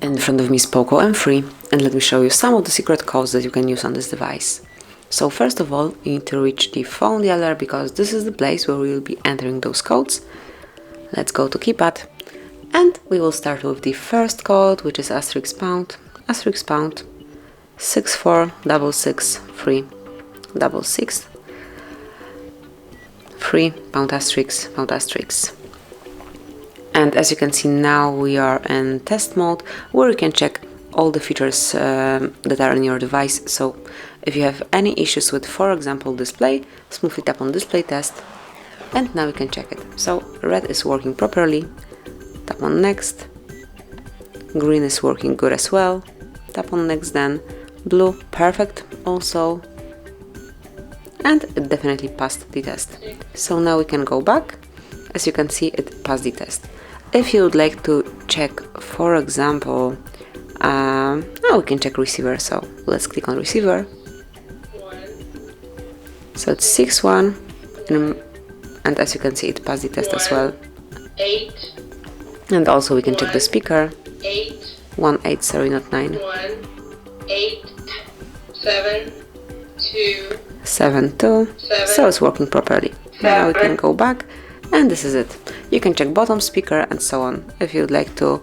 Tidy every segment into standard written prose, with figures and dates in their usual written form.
In front of me is POCO M3, and let me show you some of the secret codes that you can use on this device. So first of all, you need to reach the phone dialer because this is the place where we will be entering those codes. Let's go to Keypad, and we will start with the first code, which is *## 6466366 3 ###. And as you can see now, we are in test mode where you can check all the features that are in your device. So if you have any issues with, for example, display, smoothly tap on display test, and now we can check it. So red is working properly, tap on next. Green is working good as well, tap on next. Then blue, perfect also, and it definitely passed the test. So now we can go back. As you can see, it passed the test. If you would like to check, for example, we can check receiver, so let's click on receiver. So it's 6-1, and as you can see, it passed the test as well. 8. And also we can check the speaker. 8. 1-8, sorry, not 9. 8. 7. 2. 7-2. So it's working properly. Now we can go back, and this is it. You can check bottom speaker and so on. If you'd like to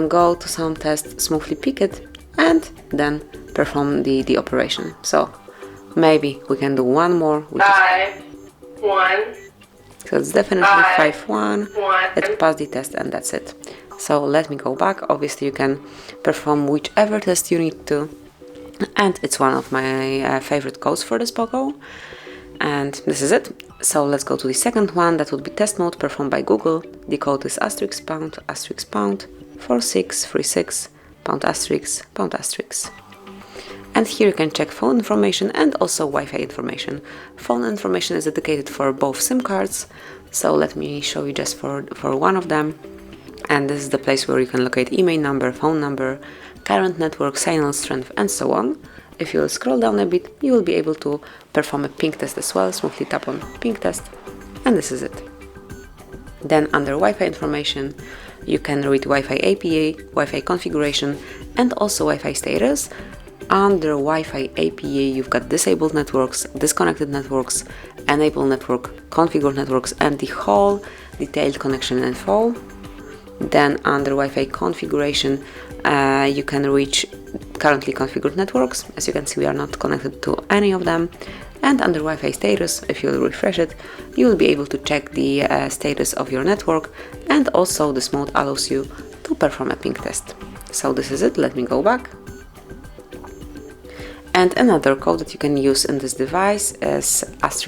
go to sound test, smoothly pick it, and then perform the operation. So maybe we can do one more. 5-1. So it's definitely 5-1. It passed the test, and that's it. So let me go back. Obviously you can perform whichever test you need to, and it's one of my favorite codes for this POCO. And this is it. So let's go to the second one. That would be test mode performed by Google. The code is *## 4636 *##. And here you can check phone information and also Wi-Fi information. Phone information is dedicated for both SIM cards. So let me show you just for one of them. And this is the place where you can locate IMEI number, phone number, current network, signal strength, and so on. If you will scroll down a bit, you will be able to perform a ping test as well. Smoothly tap on ping test, and this is it. Then under Wi-Fi information, you can read Wi-Fi APA, Wi-Fi configuration, and also Wi-Fi status. Under Wi-Fi APA, you've got disabled networks, disconnected networks, enabled network, configured networks, and the whole detailed connection info. Then under Wi-Fi configuration, you can reach currently configured networks. As you can see, we are not connected to any of them. And under Wi-Fi status, if you refresh it, you will be able to check the status of your network, and also this mode allows you to perform a ping test. So this is it. Let me go back. And another code that you can use in this device is *##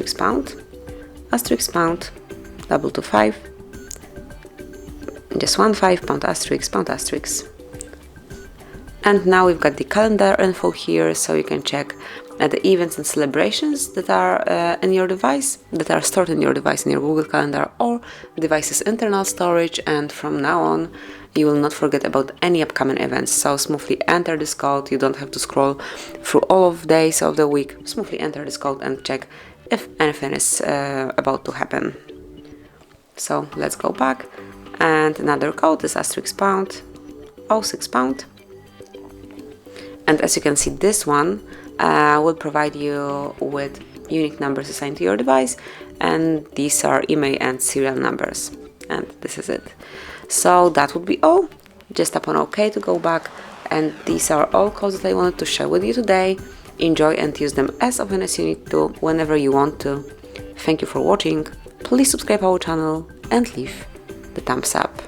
225 just 15 *##. And now we've got the calendar info here, so you can check the events and celebrations that are in your device, that are stored in your device in your Google Calendar or device's internal storage. And from now on, you will not forget about any upcoming events. So smoothly enter this code. You don't have to scroll through all of days of the week. Smoothly enter this code and check if anything is about to happen. So let's go back. And another code is *## 06 £. And as you can see, this one will provide you with unique numbers assigned to your device, and these are IMEI and serial numbers. And this is it. So that would be all. Just tap on OK to go back. And these are all codes that I wanted to share with you today. Enjoy and use them as often as you need to, whenever you want to. Thank you for watching. Please subscribe our channel and leave the thumbs up.